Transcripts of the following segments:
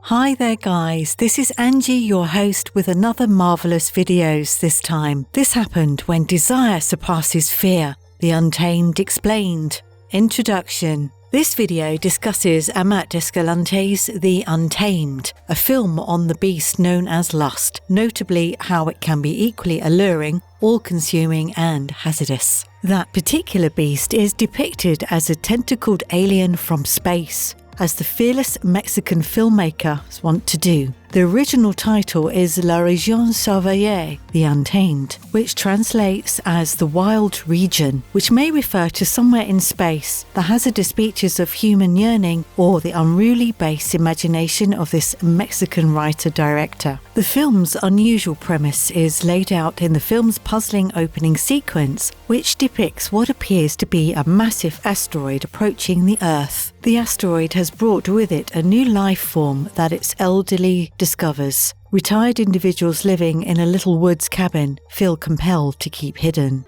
Hi there guys, this is Angie, your host, with another marvellous videos this time. This happened when desire surpasses fear. The Untamed Explained. Introduction. This video discusses Amat Escalante's The Untamed, a film on the beast known as lust, notably how it can be equally alluring, all-consuming and hazardous. That particular beast is depicted as a tentacled alien from space, as the fearless Mexican filmmakers want to do. The original title is La Región Salvaje, The Untamed, which translates as the wild region, which may refer to somewhere in space, the hazardous beaches of human yearning, or the unruly base imagination of this Mexican writer-director. The film's unusual premise is laid out in the film's puzzling opening sequence, which depicts what appears to be a massive asteroid approaching the Earth. The asteroid has brought with it a new life form that its elderly discovers. Retired individuals living in a little woods cabin feel compelled to keep hidden.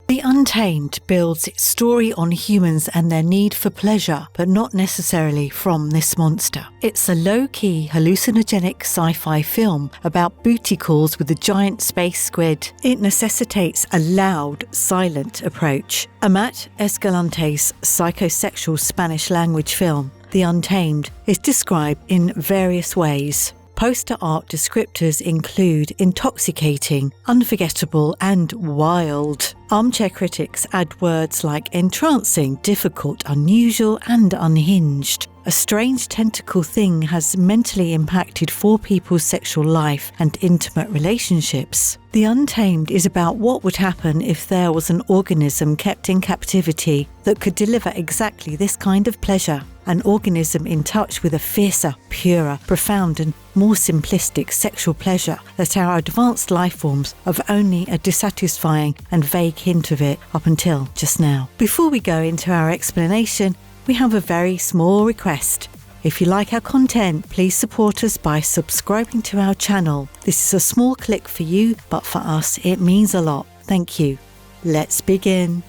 The Untamed builds its story on humans and their need for pleasure, but not necessarily from this monster. It's a low-key, hallucinogenic sci-fi film about booty calls with a giant space squid. It necessitates a loud, silent approach. Amat Escalante's psychosexual Spanish-language film, The Untamed, is described in various ways. Poster art descriptors include intoxicating, unforgettable, and wild. Armchair critics add words like entrancing, difficult, unusual, and unhinged. A strange tentacle thing has mentally impacted four people's sexual life and intimate relationships. The Untamed is about what would happen if there was an organism kept in captivity that could deliver exactly this kind of pleasure. An organism in touch with a fiercer, purer, profound and more simplistic sexual pleasure that our advanced life forms have only a dissatisfying and vague hint of it up until just now. Before we go into our explanation, we have a very small request. If you like our content, please support us by subscribing to our channel. This is a small click for you, but for us it means a lot. Thank you. Let's begin.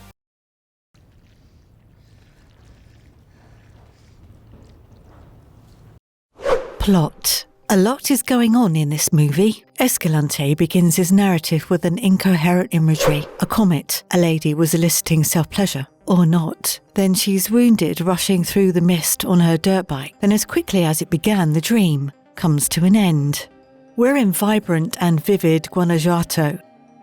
Plot. A lot is going on in this movie. Escalante begins his narrative with an incoherent imagery. A comet, a lady was eliciting self-pleasure, or not. Then she's wounded rushing through the mist on her dirt bike. Then as quickly as it began, the dream comes to an end. We're in vibrant and vivid Guanajuato,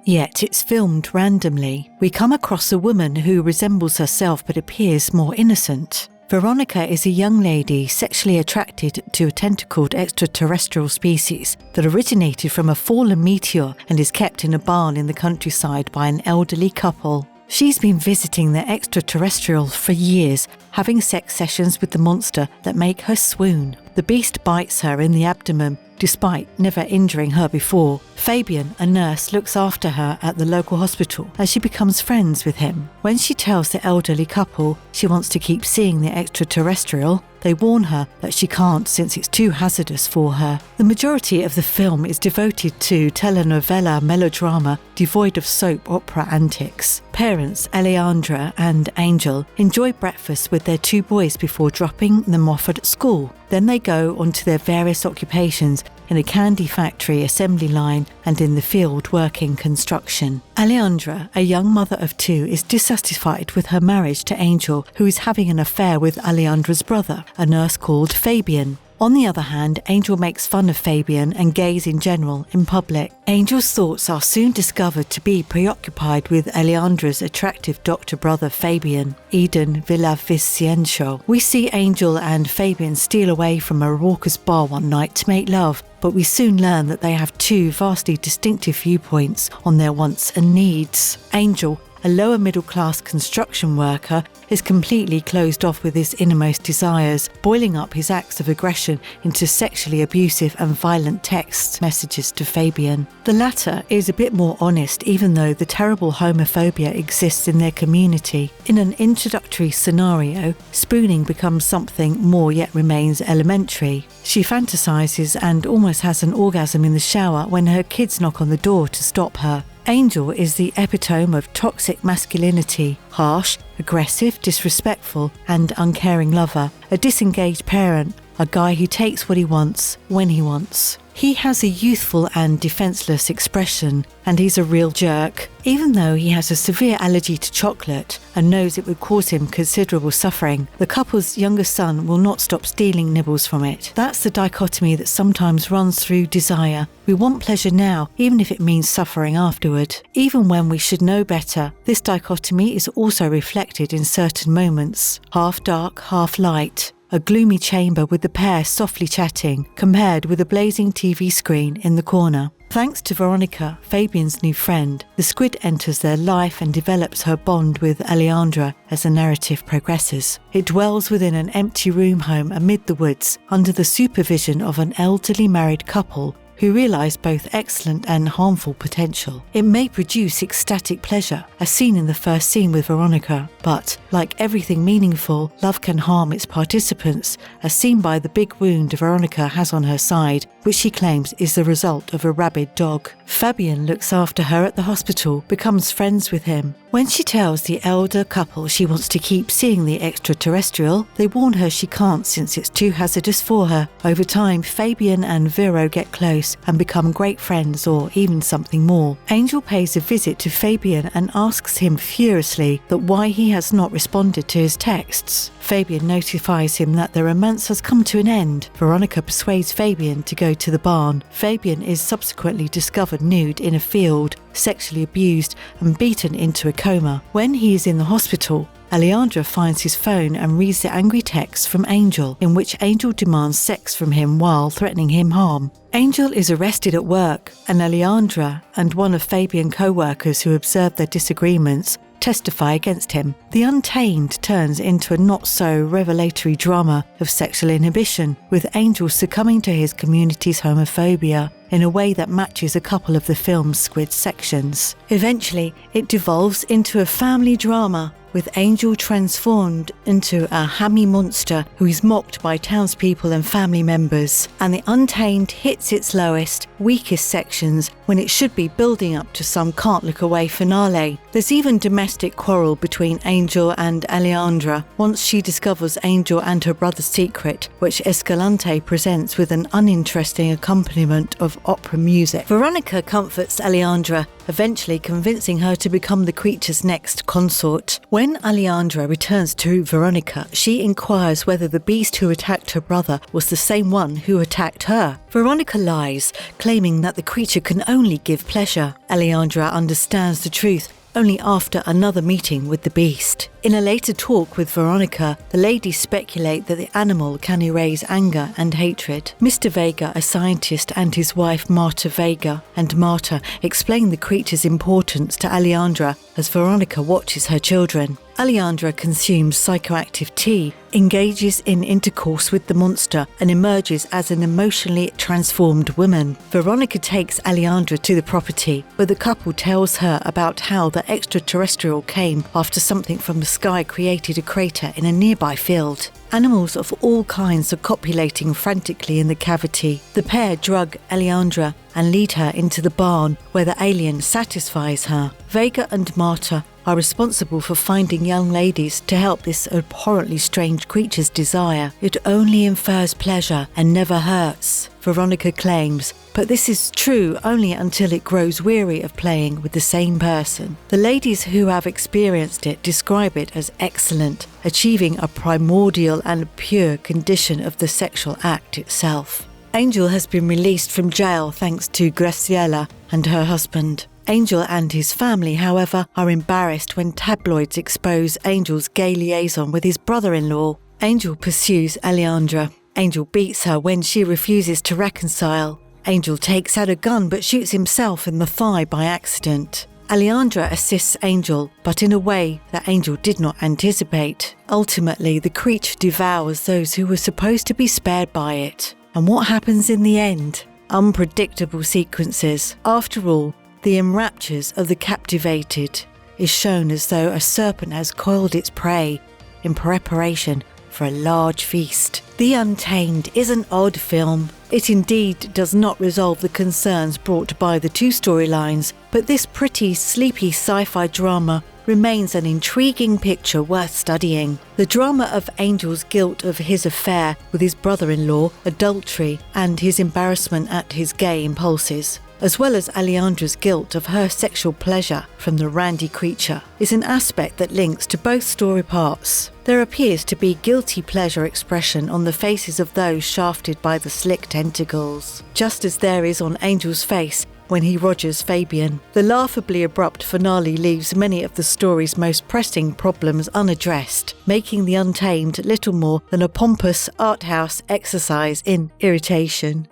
yet it's filmed randomly. We come across a woman who resembles herself but appears more innocent. Veronica is a young lady sexually attracted to a tentacled extraterrestrial species that originated from a fallen meteor and is kept in a barn in the countryside by an elderly couple. She's been visiting the extraterrestrial for years, having sex sessions with the monster that make her swoon. The beast bites her in the abdomen, despite never injuring her before. Fabian, a nurse, looks after her at the local hospital as she becomes friends with him. When she tells the elderly couple she wants to keep seeing the extraterrestrial, they warn her that she can't since it's too hazardous for her. The majority of the film is devoted to telenovela melodrama devoid of soap opera antics. Parents, Alejandra and Angel, enjoy breakfast with their two boys before dropping them off at school. Then they go on to their various occupations in a candy factory assembly line and in the field working construction. Alejandra, a young mother of two, is dissatisfied with her marriage to Angel, who is having an affair with Alejandra's brother, a nurse called Fabian. On the other hand, Angel makes fun of Fabian and gays in general in public. Angel's thoughts are soon discovered to be preoccupied with Alejandra's attractive doctor brother Fabian, Eden Villavicencio. We see Angel and Fabian steal away from a raucous bar one night to make love, but we soon learn that they have two vastly distinctive viewpoints on their wants and needs. Angel, a lower middle-class construction worker, is completely closed off with his innermost desires, boiling up his acts of aggression into sexually abusive and violent text messages to Fabian. The latter is a bit more honest, even though the terrible homophobia exists in their community. In an introductory scenario, spooning becomes something more yet remains elementary. She fantasizes and almost has an orgasm in the shower when her kids knock on the door to stop her. Angel is the epitome of toxic masculinity, harsh, aggressive, disrespectful, and uncaring lover, a disengaged parent, a guy who takes what he wants, when he wants. He has a youthful and defenseless expression, and he's a real jerk. Even though he has a severe allergy to chocolate and knows it would cause him considerable suffering, the couple's youngest son will not stop stealing nibbles from it. That's the dichotomy that sometimes runs through desire. We want pleasure now, even if it means suffering afterward. Even when we should know better, this dichotomy is also reflected in certain moments. Half dark, half light. A gloomy chamber with the pair softly chatting, compared with a blazing TV screen in the corner. Thanks to Veronica, Fabian's new friend, the squid enters their life and develops her bond with Alejandra as the narrative progresses. It dwells within an empty room home amid the woods, under the supervision of an elderly married couple who realise both excellent and harmful potential. It may produce ecstatic pleasure, as seen in the first scene with Veronica, but, like everything meaningful, love can harm its participants, as seen by the big wound Veronica has on her side, which she claims is the result of a rabid dog. Fabian looks after her at the hospital, becomes friends with him. When she tells the elder couple she wants to keep seeing the extraterrestrial, they warn her she can't since it's too hazardous for her. Over time, Fabian and Vero get close and become great friends, or even something more. Angel pays a visit to Fabian and asks him furiously that why he has not responded to his texts. Fabian notifies him that the romance has come to an end. Veronica persuades Fabian to go to the barn. Fabian is subsequently discovered nude in a field, sexually abused and beaten into a coma. When he is in the hospital, Alejandra finds his phone and reads the angry text from Angel, in which Angel demands sex from him while threatening him harm. Angel is arrested at work, and Alejandra and one of Fabian's co-workers who observed their disagreements testify against him. The Untamed turns into a not-so-revelatory drama of sexual inhibition, with Angel succumbing to his community's homophobia in a way that matches a couple of the film's squid sections. Eventually, it devolves into a family drama, with Angel transformed into a hammy monster who is mocked by townspeople and family members, and the Untamed hits its lowest, weakest sections when it should be building up to some can't-look-away finale. There's even domestic quarrel between Angel and Alejandra once she discovers Angel and her brother's secret, which Escalante presents with an uninteresting accompaniment of opera music. Veronica comforts Alejandra, eventually convincing her to become the creature's next consort. When Alejandra returns to Veronica, she inquires whether the beast who attacked her brother was the same one who attacked her. Veronica lies, claiming that the creature can only give pleasure. Alejandra understands the truth only after another meeting with the beast. In a later talk with Veronica, the ladies speculate that the animal can erase anger and hatred. Mr. Vega, a scientist, and his wife Marta Vega, and Marta explain the creature's importance to Alejandra as Veronica watches her children. Alejandra consumes psychoactive tea, engages in intercourse with the monster, and emerges as an emotionally transformed woman. Veronica takes Alejandra to the property, where the couple tells her about how the extraterrestrial came after something from the sky created a crater in a nearby field. Animals of all kinds are copulating frantically in the cavity. The pair drug Alejandra and lead her into the barn, where the alien satisfies her. Vega and Marta are responsible for finding young ladies to help this abhorrently strange creature's desire. It only infers pleasure and never hurts, Veronica claims, but this is true only until it grows weary of playing with the same person. The ladies who have experienced it describe it as excellent, achieving a primordial and pure condition of the sexual act itself. Angel has been released from jail thanks to Graciela and her husband. Angel and his family, however, are embarrassed when tabloids expose Angel's gay liaison with his brother-in-law. Angel pursues Alejandra. Angel beats her when she refuses to reconcile. Angel takes out a gun but shoots himself in the thigh by accident. Alejandra assists Angel, but in a way that Angel did not anticipate. Ultimately, the creature devours those who were supposed to be spared by it. And what happens in the end? Unpredictable sequences. After all, the enraptures of the captivated is shown as though a serpent has coiled its prey in preparation for a large feast. The Untamed is an odd film. It indeed does not resolve the concerns brought by the two storylines, but this pretty, sleepy sci-fi drama remains an intriguing picture worth studying. The drama of Angel's guilt of his affair with his brother-in-law, adultery, and his embarrassment at his gay impulses, as well as Aleandra's guilt of her sexual pleasure from the randy creature, is an aspect that links to both story parts. There appears to be guilty pleasure expression on the faces of those shafted by the slick tentacles, just as there is on Angel's face when he rogers Fabian. The laughably abrupt finale leaves many of the story's most pressing problems unaddressed, making The Untamed little more than a pompous art house exercise in irritation.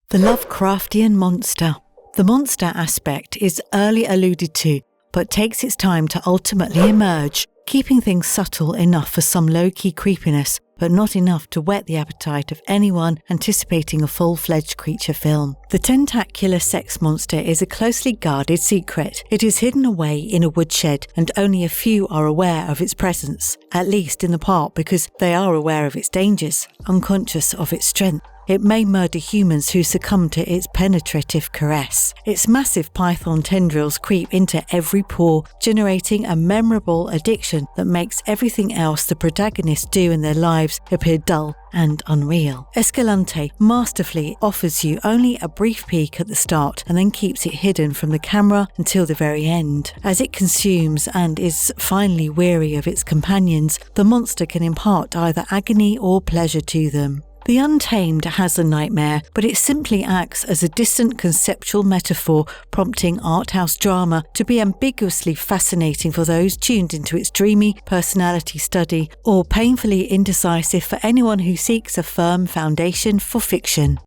The Lovecraftian monster. The monster aspect is early alluded to, but takes its time to ultimately emerge, keeping things subtle enough for some low-key creepiness, but not enough to whet the appetite of anyone anticipating a full-fledged creature film. The tentacular sex monster is a closely guarded secret. It is hidden away in a woodshed, and only a few are aware of its presence, at least in the part because they are aware of its dangers, unconscious of its strength. It may murder humans who succumb to its penetrative caress. Its massive python tendrils creep into every pore, generating a memorable addiction that makes everything else the protagonists do in their lives appear dull and unreal. Escalante masterfully offers you only a brief peek at the start and then keeps it hidden from the camera until the very end. As it consumes and is finally weary of its companions, the monster can impart either agony or pleasure to them. The Untamed has a nightmare, but it simply acts as a distant conceptual metaphor, prompting art house drama to be ambiguously fascinating for those tuned into its dreamy personality study, or painfully indecisive for anyone who seeks a firm foundation for fiction.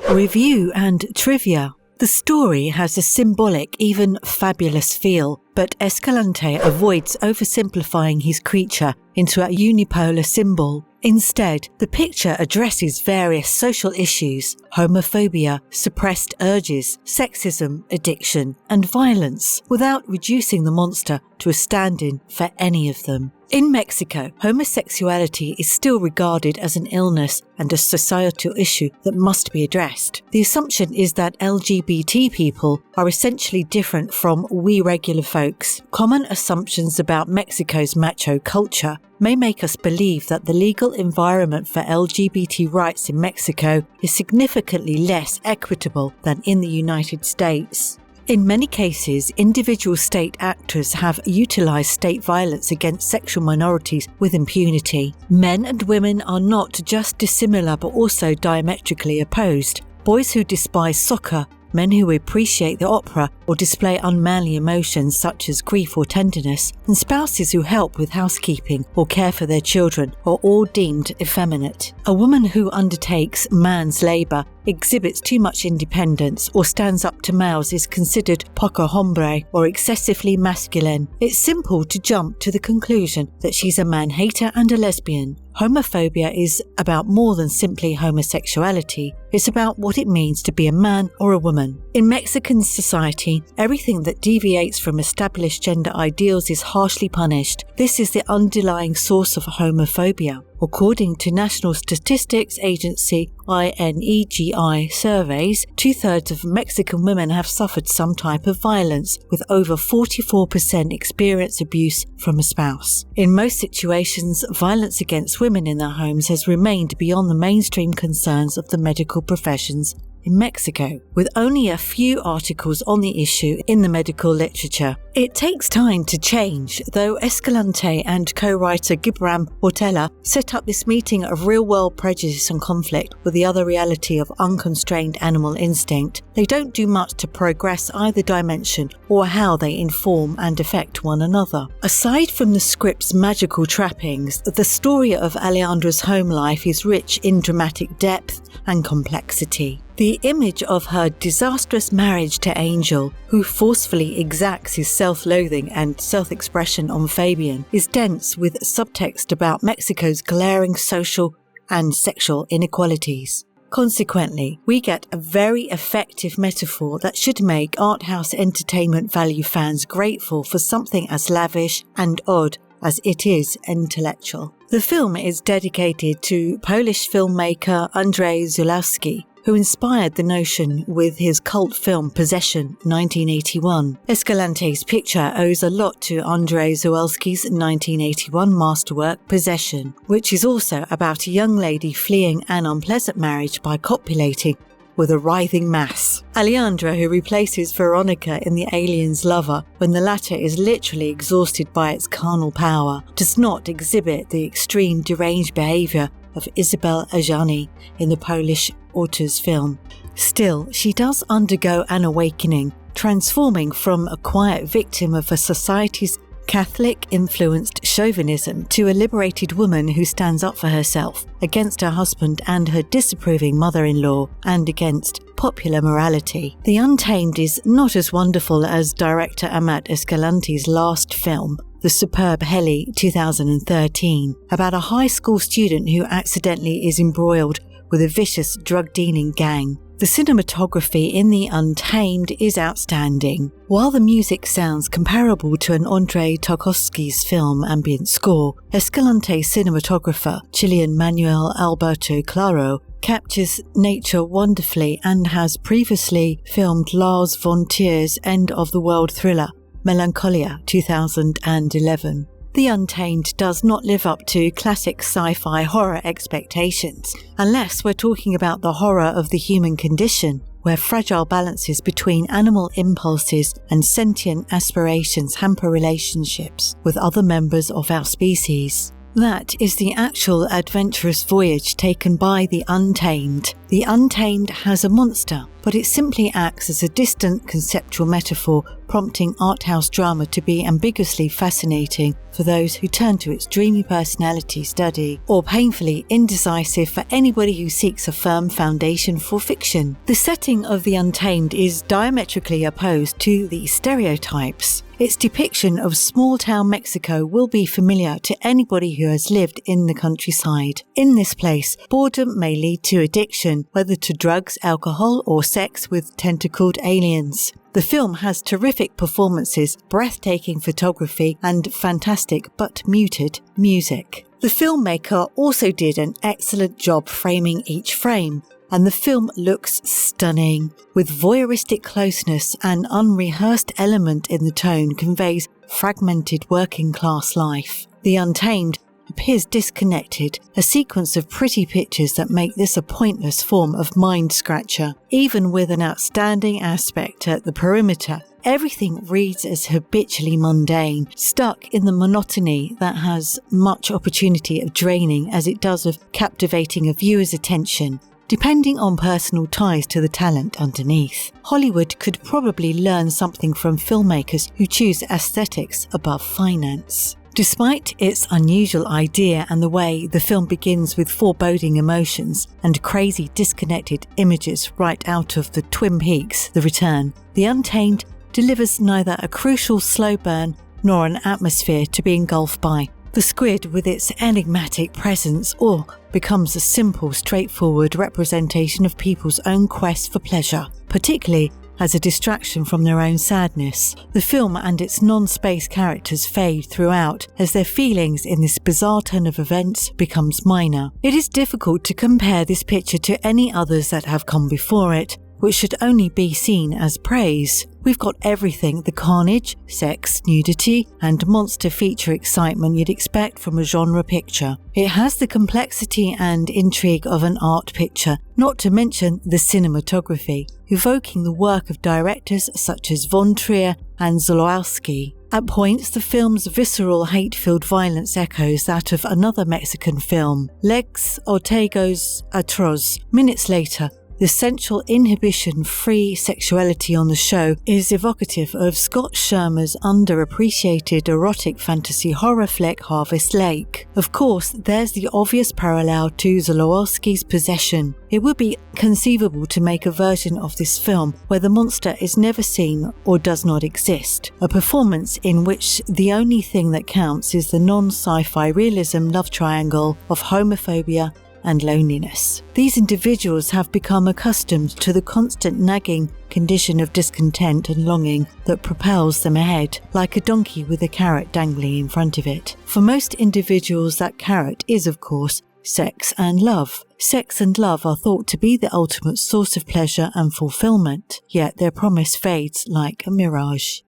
Review and trivia. The story has a symbolic, even fabulous feel, but Escalante avoids oversimplifying his creature into a unipolar symbol. Instead, the picture addresses various social issues: homophobia, suppressed urges, sexism, addiction, and violence, without reducing the monster to a stand-in for any of them. In Mexico, homosexuality is still regarded as an illness and a societal issue that must be addressed. The assumption is that LGBT people are essentially different from we regular folks. Common assumptions about Mexico's macho culture may make us believe that the legal environment for LGBT rights in Mexico is significantly less equitable than in the United States. In many cases, individual state actors have utilised state violence against sexual minorities with impunity. Men and women are not just dissimilar but also diametrically opposed. Boys who despise soccer, men who appreciate the opera or display unmanly emotions such as grief or tenderness, and spouses who help with housekeeping or care for their children are all deemed effeminate. A woman who undertakes man's labour, exhibits too much independence, or stands up to males is considered poco hombre or excessively masculine. It's simple to jump to the conclusion that she's a man-hater and a lesbian. Homophobia is about more than simply homosexuality. It's about what it means to be a man or a woman. In Mexican society, everything that deviates from established gender ideals is harshly punished. This is the underlying source of homophobia. According to National Statistics Agency INEGI surveys, 2/3 of Mexican women have suffered some type of violence, with over 44% experience abuse from a spouse. In most situations, violence against women in their homes has remained beyond the mainstream concerns of the medical professions in Mexico, with only a few articles on the issue in the medical literature. It takes time to change, though Escalante and co-writer Gibran Ortella set up this meeting of real-world prejudice and conflict with the other reality of unconstrained animal instinct. They don't do much to progress either dimension or how they inform and affect one another. Aside from the script's magical trappings, the story of Aleandra's home life is rich in dramatic depth and complexity. The image of her disastrous marriage to Angel, who forcefully exacts his self-loathing and self-expression on Fabian, is dense with subtext about Mexico's glaring social and sexual inequalities. Consequently, we get a very effective metaphor that should make art house entertainment value fans grateful for something as lavish and odd as it is intellectual. The film is dedicated to Polish filmmaker Andrzej Zulawski, who inspired the notion with his cult film Possession 1981. Escalante's picture owes a lot to Andrzej Zulawski's 1981 masterwork Possession, which is also about a young lady fleeing an unpleasant marriage by copulating with a writhing mass. Alejandra, who replaces Veronica in the alien's lover when the latter is literally exhausted by its carnal power, does not exhibit the extreme deranged behaviour of Isabel Ajani in the Polish author's film. Still, she does undergo an awakening, transforming from a quiet victim of a society's Catholic-influenced chauvinism to a liberated woman who stands up for herself, against her husband and her disapproving mother-in-law, and against popular morality. The Untamed is not as wonderful as director Amat Escalante's last film, the superb Heli 2013, about a high school student who accidentally is embroiled with a vicious drug-dealing gang. The cinematography in The Untamed is outstanding. While the music sounds comparable to an Andrei Tarkovsky's film ambient score, Escalante's cinematographer, Chilean Manuel Alberto Claro, captures nature wonderfully and has previously filmed Lars von Trier's end-of-the-world thriller, Melancholia 2011. The Untamed does not live up to classic sci-fi horror expectations, unless we're talking about the horror of the human condition, where fragile balances between animal impulses and sentient aspirations hamper relationships with other members of our species. That is the actual adventurous voyage taken by The Untamed. The Untamed has a monster, but it simply acts as a distant conceptual metaphor, prompting art house drama to be ambiguously fascinating for those who turn to its dreamy personality study, or painfully indecisive for anybody who seeks a firm foundation for fiction. The setting of The Untamed is diametrically opposed to the stereotypes. Its depiction of small-town Mexico will be familiar to anybody who has lived in the countryside. In this place, boredom may lead to addiction, whether to drugs, alcohol, or sex with tentacled aliens. The film has terrific performances, breathtaking photography, and fantastic but muted music. The filmmaker also did an excellent job framing each frame, and the film looks stunning. With voyeuristic closeness, an unrehearsed element in the tone conveys fragmented working-class life. The Untamed appears disconnected, a sequence of pretty pictures that make this a pointless form of mind-scratcher. Even with an outstanding aspect at the perimeter, everything reads as habitually mundane, stuck in the monotony that has much opportunity of draining as it does of captivating a viewer's attention, depending on personal ties to the talent underneath. Hollywood could probably learn something from filmmakers who choose aesthetics above finance. Despite its unusual idea and the way the film begins with foreboding emotions and crazy disconnected images right out of the Twin Peaks: The Return, The Untamed delivers neither a crucial slow burn nor an atmosphere to be engulfed by. The squid, with its enigmatic presence, or becomes a simple, straightforward representation of people's own quest for pleasure, particularly as a distraction from their own sadness. The film and its non-space characters fade throughout as their feelings in this bizarre turn of events becomes minor. It is difficult to compare this picture to any others that have come before it, which should only be seen as praise. We've got everything: the carnage, sex, nudity, and monster feature excitement you'd expect from a genre picture. It has the complexity and intrigue of an art picture, not to mention the cinematography, evoking the work of directors such as von Trier and Zulawski. At points, the film's visceral, hate-filled violence echoes that of another Mexican film, Lex Ortega's Atroz. Minutes later, the sensual inhibition-free sexuality on the show is evocative of Scott Shermer's underappreciated erotic fantasy horror flick Harvest Lake. Of course, there's the obvious parallel to Zulawski's Possession. It would be conceivable to make a version of this film where the monster is never seen or does not exist, a performance in which the only thing that counts is the non-sci-fi realism love triangle of homophobia, and loneliness. These individuals have become accustomed to the constant nagging condition of discontent and longing that propels them ahead, like a donkey with a carrot dangling in front of it. For most individuals, that carrot is, of course, sex and love. Sex and love are thought to be the ultimate source of pleasure and fulfillment, yet their promise fades like a mirage.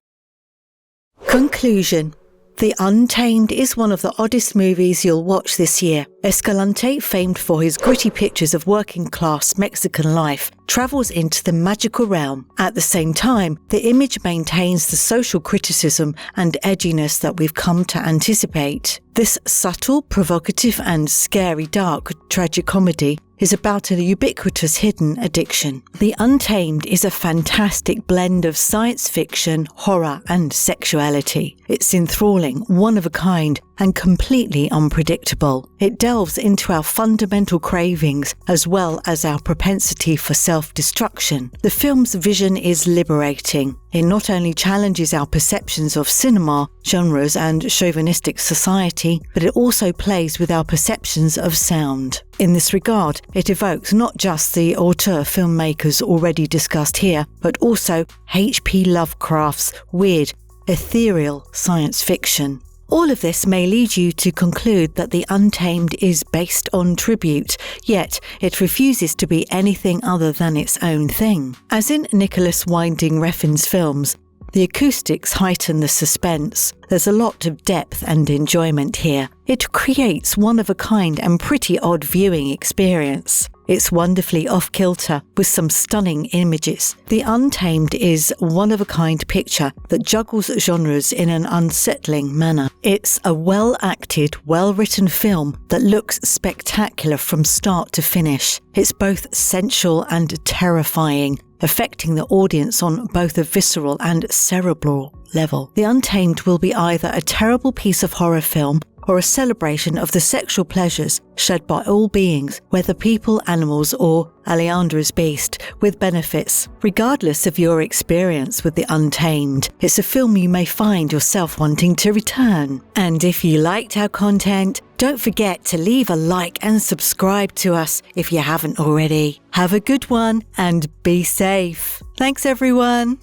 Conclusion. The Untamed is one of the oddest movies you'll watch this year. Escalante, famed for his gritty pictures of working-class Mexican life, travels into the magical realm. At the same time, the image maintains the social criticism and edginess that we've come to anticipate. This subtle, provocative and scary dark tragicomedy is about a ubiquitous hidden addiction. The Untamed is a fantastic blend of science fiction, horror and sexuality. It's enthralling, one of a kind, and completely unpredictable. It delves into our fundamental cravings as well as our propensity for self-destruction. The film's vision is liberating. It not only challenges our perceptions of cinema, genres and chauvinistic society, but it also plays with our perceptions of sound. In this regard, it evokes not just the auteur filmmakers already discussed here, but also H.P. Lovecraft's weird, ethereal science fiction. All of this may lead you to conclude that The Untamed is based on tribute, yet it refuses to be anything other than its own thing. As in Nicholas Winding Refn's films, the acoustics heighten the suspense. There's a lot of depth and enjoyment here. It creates one-of-a-kind and pretty odd viewing experience. It's wonderfully off-kilter with some stunning images. The Untamed is one-of-a-kind picture that juggles genres in an unsettling manner. It's a well-acted, well-written film that looks spectacular from start to finish. It's both sensual and terrifying, affecting the audience on both a visceral and cerebral level. The Untamed will be either a terrible piece of horror film or a celebration of the sexual pleasures shared by all beings, whether people, animals, or Aleandra's beast, with benefits. Regardless of your experience with The Untamed, it's a film you may find yourself wanting to return. And if you liked our content, don't forget to leave a like and subscribe to us if you haven't already. Have a good one and be safe. Thanks everyone.